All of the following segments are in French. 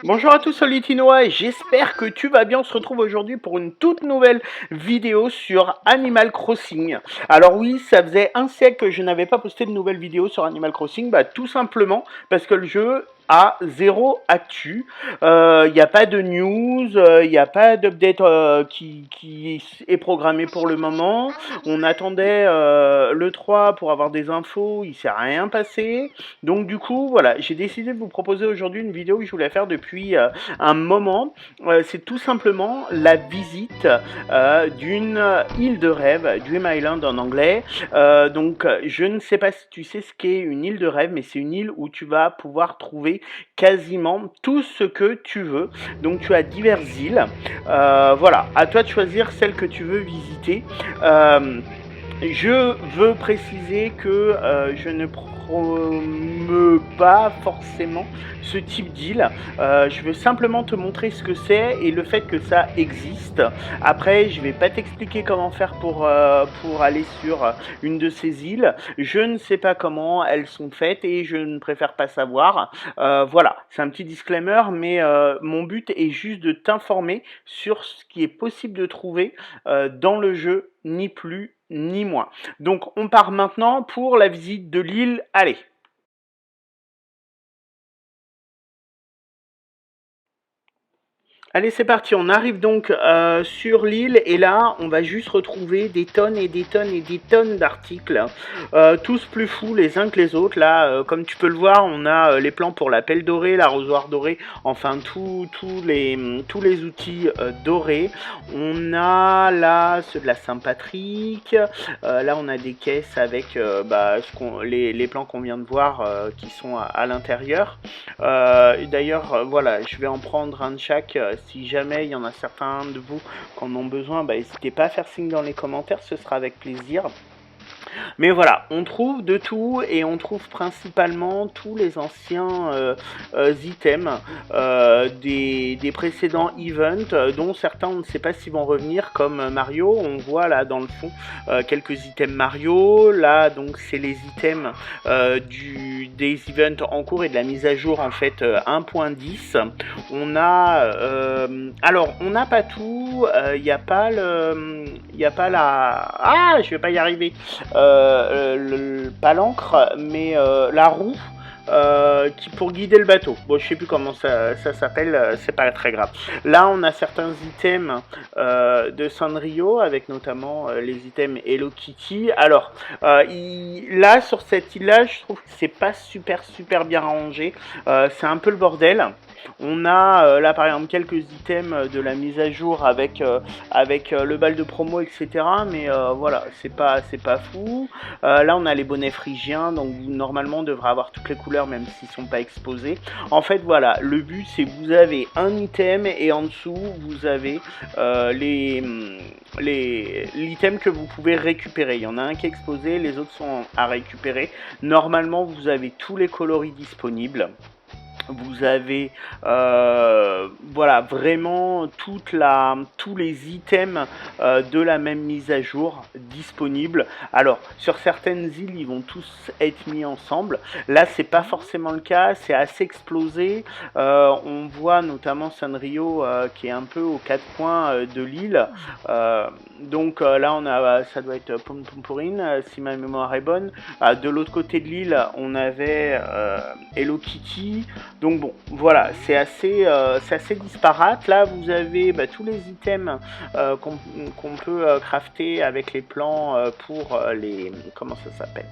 Bonjour à tous, c'est Litinois et j'espère que tu vas bien. On se retrouve aujourd'hui pour une toute nouvelle vidéo sur Animal Crossing. Alors oui, ça faisait un siècle que je n'avais pas posté de nouvelles vidéos sur Animal Crossing, tout simplement parce que le jeu a zéro actu. Il n'y a pas de news, il n'y a pas d'update qui est programmé pour le moment. On attendait le 3 pour avoir des infos, il ne s'est rien passé. Donc du coup, voilà, j'ai décidé de vous proposer aujourd'hui une vidéo que je voulais faire depuis un moment. C'est tout simplement la visite d'une île de rêve, Dream Island en anglais. Donc je ne sais pas si tu sais ce qu'est une île de rêve, mais c'est une île où tu vas pouvoir trouver quasiment tout ce que tu veux. Donc tu as diverses îles. Voilà, à toi de choisir celle que tu veux visiter. Je veux préciser que je ne promeux pas forcément ce type d'île. Je veux simplement te montrer ce que c'est et le fait que ça existe. Après, je vais pas t'expliquer comment faire pour aller sur une de ces îles. Je ne sais pas comment elles sont faites et je ne préfère pas savoir. Voilà, c'est un petit disclaimer, mais mon but est juste de t'informer sur ce qui est possible de trouver dans le jeu, ni plus ni moins. Donc on part maintenant pour la visite de l'île. Allez. Allez, c'est parti, on arrive donc sur l'île et là, on va juste retrouver des tonnes et des tonnes et des tonnes d'articles, tous plus fous les uns que les autres. Là, comme tu peux le voir, on a les plans pour la pelle dorée, l'arrosoir doré, enfin tous les outils dorés. On a là ceux de la Saint-Patrick, là on a des caisses avec les plans qu'on vient de voir qui sont à l'intérieur. D'ailleurs, voilà, je vais en prendre un de chaque. Si jamais il y en a certains de vous qui en ont besoin, n'hésitez pas à faire signe dans les commentaires, ce sera avec plaisir. Mais voilà, on trouve de tout et on trouve principalement tous les anciens items des précédents events, dont certains on ne sait pas s'ils vont revenir, comme Mario. On voit là dans le fond quelques items Mario. Là donc c'est les items des events en cours et de la mise à jour en fait 1.10. On a alors on n'a pas tout, il n'y a pas la je vais pas y arriver. Pas l'encre, mais la roue pour guider le bateau. Bon, je sais plus comment ça s'appelle, c'est pas très grave. Là, on a certains items de Sanrio, avec notamment les items Hello Kitty. Alors, là, sur cette île-là, je trouve que c'est pas super bien rangé. C'est un peu le bordel. On a là par exemple quelques items de la mise à jour avec le bal de promo, etc. Mais voilà, c'est pas fou. Là on a les bonnets phrygiens, donc normalement on devrait avoir toutes les couleurs même s'ils sont pas exposés. En fait voilà, le but c'est que vous avez un item et en dessous vous avez l'item que vous pouvez récupérer. Il y en a un qui est exposé, les autres sont à récupérer. Normalement vous avez tous les coloris disponibles. Vous avez voilà vraiment tous les items de la même mise à jour disponibles. Alors sur certaines îles ils vont tous être mis ensemble. Là c'est pas forcément le cas, c'est assez explosé. On voit notamment Sanrio qui est un peu aux quatre coins de l'île. Donc là on a ça doit être Pomporine si ma mémoire est bonne. De l'autre côté de l'île on avait Hello Kitty. Donc bon, voilà, c'est assez disparate. Là, vous avez tous les items qu'on peut crafter avec les plans pour les... Comment ça s'appelle?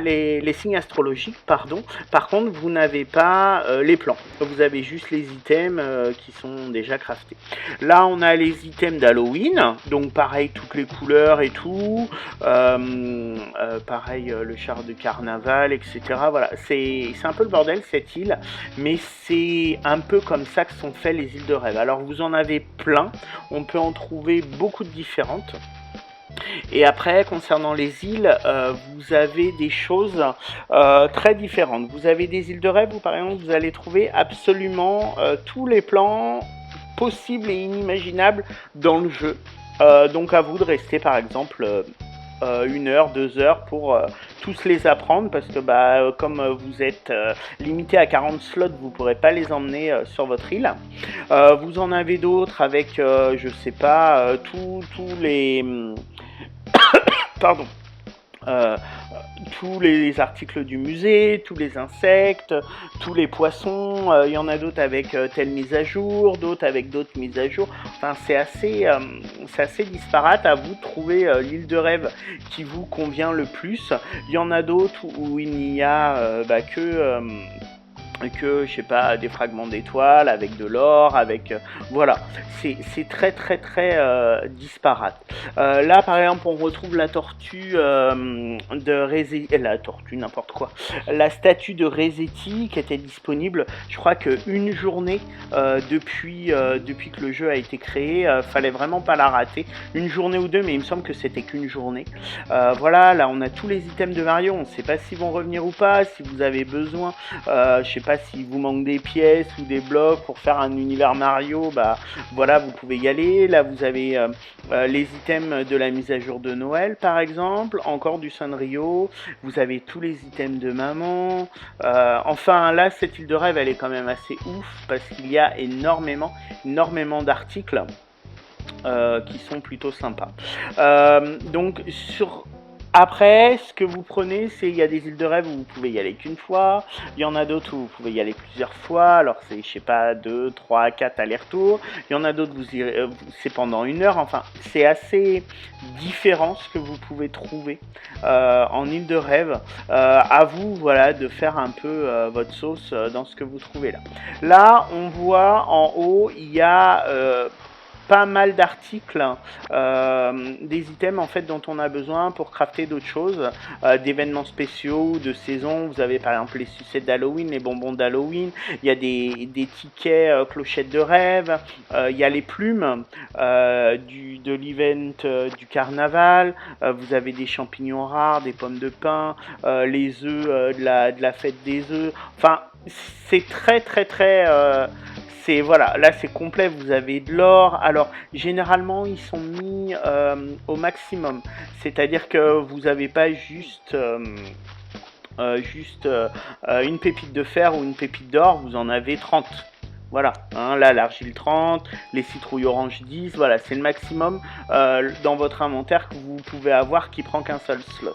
Les signes astrologiques, pardon. Par contre, vous n'avez pas les plans. Vous avez juste les items qui sont déjà craftés. Là, on a les items d'Halloween. Donc, pareil, toutes les couleurs et tout. Pareil, le char de carnaval, etc. Voilà, c'est un peu le bordel, cette île. Mais c'est un peu comme ça que sont faites les îles de rêve. Alors vous en avez plein, on peut en trouver beaucoup de différentes. Et après, concernant les îles, vous avez des choses très différentes. Vous avez des îles de rêve où par exemple vous allez trouver absolument tous les plans possibles et inimaginables dans le jeu. Donc à vous de rester par exemple 1 heure, 2 heures pour tous les apprendre parce que comme vous êtes limité à 40 slots, vous ne pourrez pas les emmener sur votre île. Vous en avez d'autres avec, je sais pas, tous les... Pardon. Euh, tous les articles du musée, tous les insectes, tous les poissons, il y en a d'autres avec telle mise à jour, d'autres avec d'autres mises à jour. Enfin, c'est assez disparate. À vous de trouver l'île de rêve qui vous convient le plus. Il y en a d'autres où il n'y a que je sais pas, des fragments d'étoiles avec de l'or, avec voilà, c'est très très très disparate. Là par exemple on retrouve la tortue de Resetti, la tortue n'importe quoi, la statue de Resetti qui était disponible, je crois que une journée depuis que le jeu a été créé, fallait vraiment pas la rater, une journée ou deux, mais il me semble que c'était qu'une journée. Voilà, là on a tous les items de Mario, on ne sait pas s'ils vont revenir ou pas, si vous avez besoin, je sais pas s'il vous manque des pièces ou des blocs pour faire un univers Mario, voilà, vous pouvez y aller. Là vous avez les items de la mise à jour de Noël par exemple, encore du Sanrio, vous avez tous les items de maman, enfin là cette île de rêve elle est quand même assez ouf parce qu'il y a énormément d'articles qui sont plutôt sympas. Donc après, ce que vous prenez, c'est il y a des îles de rêve où vous pouvez y aller qu'une fois, il y en a d'autres où vous pouvez y aller plusieurs fois, alors c'est, je sais pas, 2, 3, 4 allers-retours, il y en a d'autres vous irez, c'est pendant 1 heure, enfin, c'est assez différent ce que vous pouvez trouver en île de rêve. À vous, voilà, de faire un peu votre sauce dans ce que vous trouvez là. Là, on voit en haut, il y a pas mal d'articles, des items en fait dont on a besoin pour crafter d'autres choses, d'événements spéciaux, de saison. Vous avez par exemple les sucettes d'Halloween, les bonbons d'Halloween, il y a des tickets clochettes de rêve, il y a les plumes de l'event du carnaval, vous avez des champignons rares, des pommes de pin, les œufs de la fête des œufs, enfin c'est très très très voilà, là c'est complet, vous avez de l'or. Alors généralement ils sont mis au maximum, c'est-à-dire que vous n'avez pas juste une pépite de fer ou une pépite d'or, vous en avez 30. Voilà, hein, là l'argile 30, les citrouilles orange 10, voilà, c'est le maximum dans votre inventaire que vous pouvez avoir qui prend qu'un seul slot.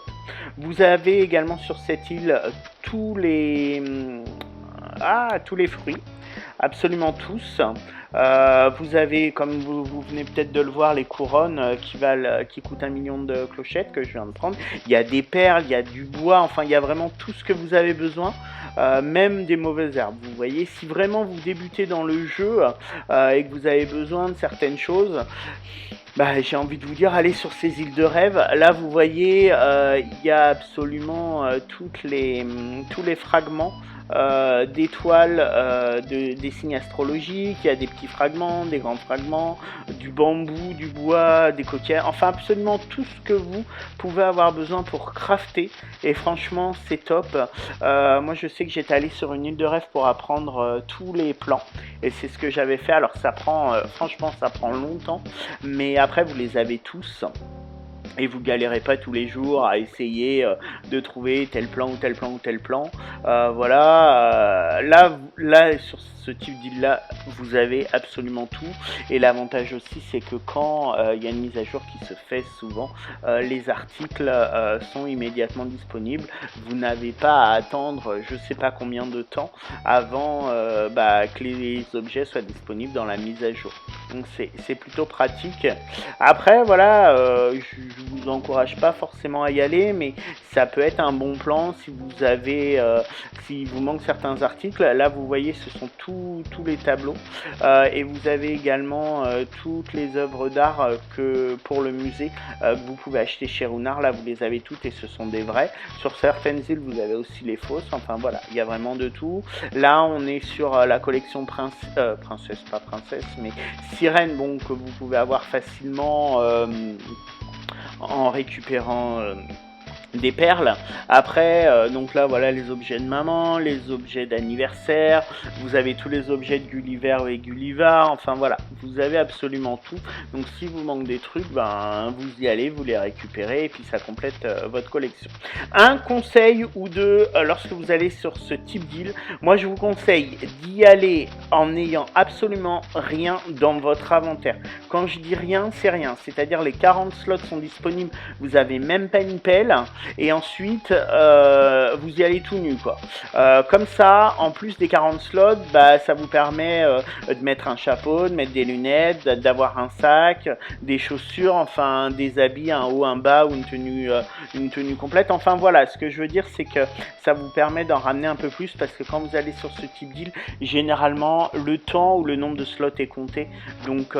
Vous avez également sur cette île tous les fruits. Absolument tous. Vous avez, comme vous venez peut-être de le voir, les couronnes qui coûtent 1 million de clochettes que je viens de prendre. Il y a des perles, il y a du bois, enfin il y a vraiment tout ce que vous avez besoin, même des mauvaises herbes. Vous voyez, si vraiment vous débutez dans le jeu et que vous avez besoin de certaines choses, j'ai envie de vous dire, allez sur ces îles de rêve. Là, vous voyez, il y a absolument tous les fragments d'étoiles, des signes astrologiques, il y a des petits fragments, des grands fragments, du bambou, du bois, des coquillages, enfin absolument tout ce que vous pouvez avoir besoin pour crafter, et franchement c'est top. Moi je sais que j'étais allé sur une île de rêve pour apprendre tous les plans, et c'est ce que j'avais fait. Alors ça prend, franchement ça prend longtemps, mais après vous les avez tous. Et vous galérez pas tous les jours à essayer de trouver tel plan ou tel plan ou tel plan. Voilà, là sur ce type d'île là, vous avez absolument tout. Et l'avantage aussi, c'est que quand il y a une mise à jour qui se fait souvent, les articles sont immédiatement disponibles. Vous n'avez pas à attendre je sais pas combien de temps avant que les objets soient disponibles dans la mise à jour. Donc c'est plutôt pratique. Après voilà, je vous encourage pas forcément à y aller, mais ça peut être un bon plan si vous avez, s'il vous manque certains articles. Là vous voyez, ce sont tous les tableaux, et vous avez également toutes les œuvres d'art que pour le musée que vous pouvez acheter chez Runard. Là vous les avez toutes et ce sont des vrais. Sur certaines îles vous avez aussi les fausses. Enfin voilà, il y a vraiment de tout. Là on est sur la collection princesse, pas princesse, mais sirène, bon, que vous pouvez avoir facilement en récupérant des perles. Après, donc là, voilà les objets de maman, les objets d'anniversaire, vous avez tous les objets de Gulliver et Gullivar, enfin voilà, vous avez absolument tout. Donc si vous manque des trucs, ben vous y allez, vous les récupérez et puis ça complète votre collection. Un conseil ou deux, lorsque vous allez sur ce type d'île, moi je vous conseille d'y aller en n'ayant absolument rien dans votre inventaire. Quand je dis rien, c'est rien, c'est-à-dire les 40 slots sont disponibles, vous avez même pas une pelle, et ensuite vous y allez tout nu quoi. Comme ça, en plus des 40 slots, bah, ça vous permet de mettre un chapeau, de mettre des lunettes, d'avoir un sac, des chaussures, enfin des habits, un haut, un bas ou une tenue complète. Enfin voilà, ce que je veux dire c'est que ça vous permet d'en ramener un peu plus parce que quand vous allez sur ce type d'île, généralement le temps ou le nombre de slots est compté. Donc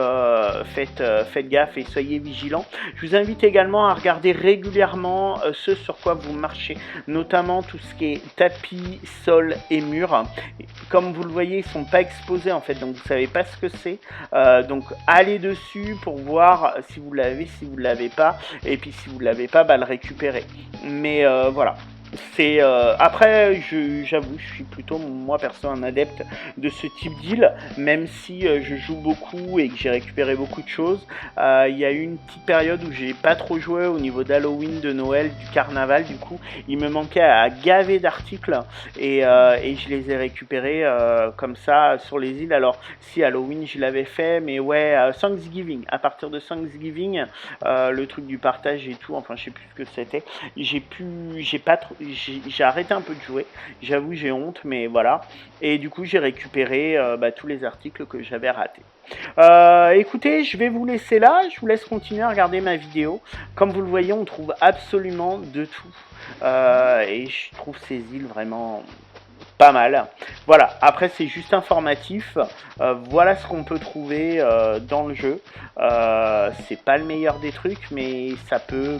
faites gaffe et soyez vigilants. Je vous invite également à regarder régulièrement ce sur quoi vous marchez, notamment tout ce qui est tapis, sol et murs. Comme vous le voyez, ils sont pas exposés en fait, donc vous savez pas ce que c'est. Donc allez dessus pour voir si vous l'avez, si vous l'avez pas, et puis si vous l'avez pas, bah le récupérer. Mais voilà. C'est après, j'avoue, je suis plutôt moi perso un adepte de ce type d'île, même si je joue beaucoup et que j'ai récupéré beaucoup de choses. Il y a eu une petite période où j'ai pas trop joué au niveau d'Halloween, de Noël, du carnaval. Du coup, il me manquait à gaver d'articles et je les ai récupérés comme ça sur les îles. Alors, si Halloween je l'avais fait, mais ouais, Thanksgiving. À partir de Thanksgiving, le truc du partage et tout. Enfin, je sais plus ce que c'était. J'ai arrêté un peu de jouer. J'avoue, j'ai honte, mais voilà. Et du coup, j'ai récupéré tous les articles que j'avais ratés. Écoutez, je vais vous laisser là. Je vous laisse continuer à regarder ma vidéo. Comme vous le voyez, on trouve absolument de tout. Et je trouve ces îles vraiment pas mal. Voilà, après c'est juste informatif. Voilà ce qu'on peut trouver dans le jeu. C'est pas le meilleur des trucs, mais ça peut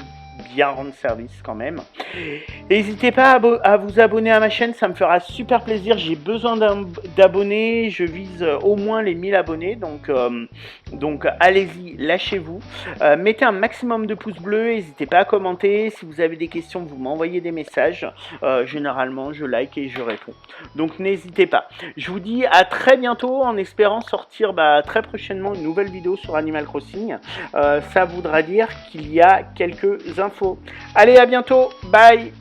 bien rendre service quand même. N'hésitez pas à vous abonner à ma chaîne, ça me fera super plaisir. J'ai besoin d'abonnés, je vise au moins les 1000 abonnés, donc allez-y, lâchez-vous. Mettez un maximum de pouces bleus, n'hésitez pas à commenter. Si vous avez des questions, vous m'envoyez des messages. Généralement, je like et je réponds. Donc n'hésitez pas. Je vous dis à très bientôt en espérant sortir très prochainement une nouvelle vidéo sur Animal Crossing. Ça voudra dire qu'il y a quelques infos. Allez, à bientôt, bye.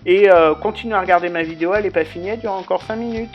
Et continuez à regarder ma vidéo, elle n'est pas finie, elle dure encore 5 minutes.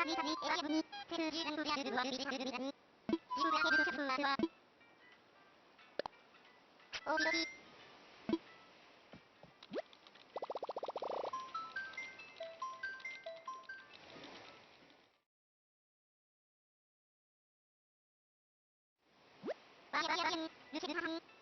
バイバイバイバイ